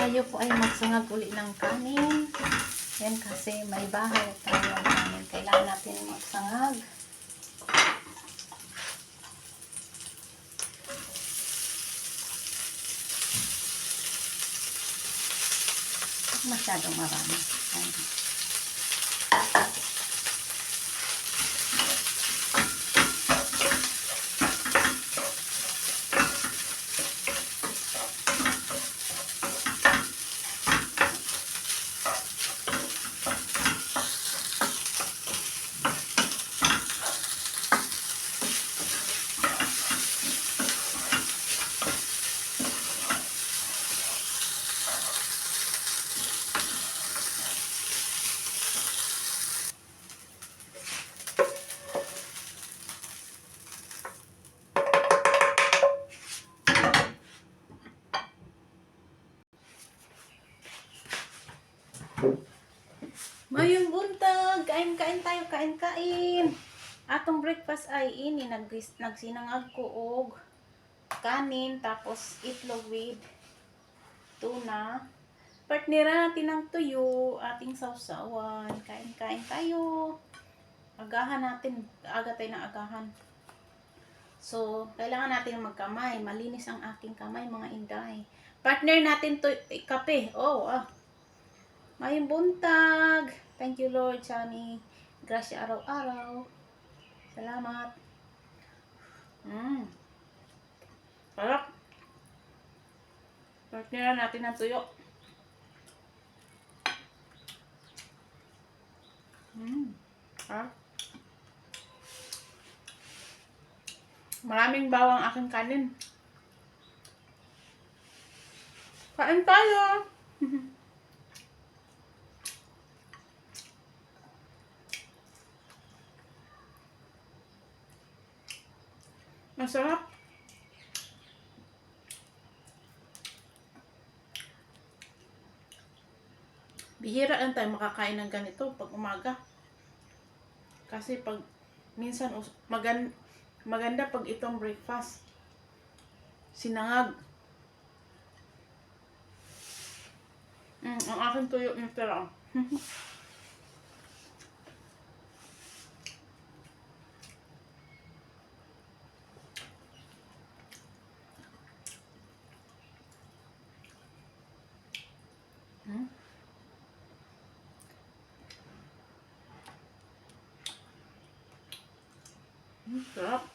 tayo po ay magsangag uli ng kanin. Yan kasi may bahay tayo ng kanin. Kailangan natin magsangag. Masyadong marami. Mayong buntag, kain-kain tayo, kain-kain. Atong breakfast ay ini, nagsinangag ko og kanin, tapos itlog with tuna. Partnera natin ng tuyo, ating sausawan. Kain-kain tayo. Agahan natin, aga tayo ng agahan. So, kailangan natin magkamay. Malinis ang aking kamay, mga inday. Partner natin to kape. Oh, mayong buntag. Thank you, Lord, Chani. Grasya araw-araw. Salamat. Sarap. Partneran natin ng tuyo. Maraming bawang aking kanin. Kain tayo. Masarap. Bihira lang tayo makakain ng ganito pag umaga. Kasi pag minsan maganda pag itong breakfast. Sinangag. Ang aking tuyo yung tira. Sarap.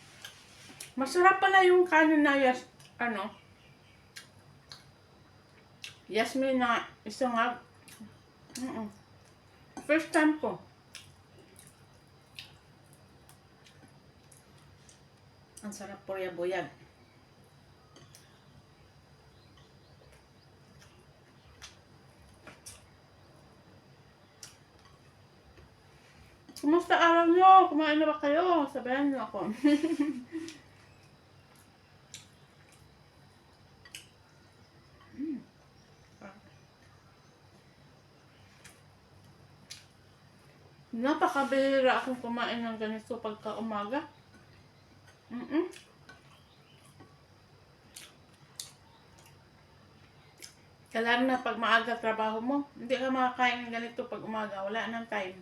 Masarap pala yung kanin na Yasmin na isangag. First time ko. Ang sarap porya-boyag. Kumusta araw nyo? Kumain na ba kayo? Sabayan nyo ako. Napakabihira akong kumain ng ganito pagka umaga. Kailangan na pag maaga trabaho mo, hindi ka makakain ng ganito pag umaga. Wala nang time.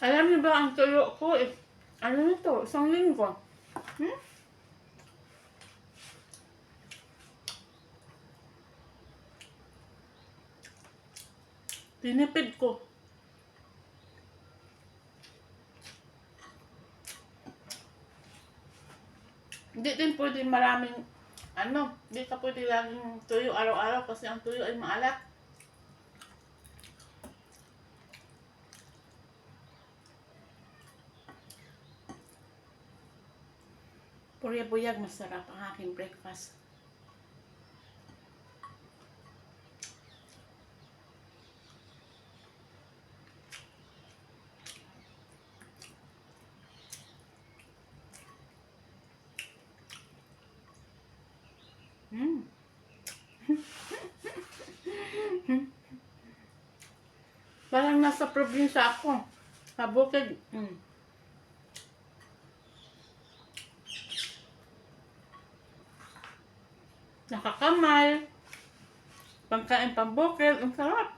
Alam niyo ba ang tuyo ko? Ano nito? 1 linggo. Tinipid ko. Hindi din pwede maraming hindi ka pwede laging tuyo araw-araw kasi ang tuyo ay maalat. Porya-buyag, masarap ang aking breakfast. Parang nasa probinsya ako. Sa bukid. Nakakamal. Pagkain pambukid. Ang sarap.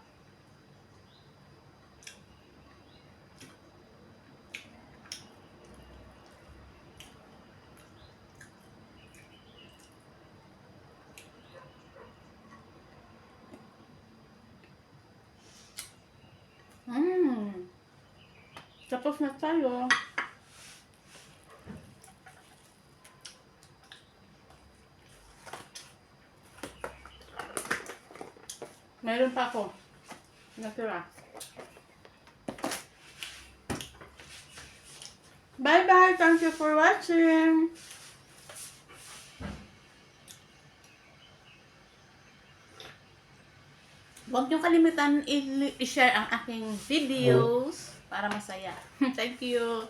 Tapos na tayo. Meron pa ako. Natira. Bye-bye. Thank you for watching. Huwag niyo kalimutan i-share ang aking videos para masaya. Thank you.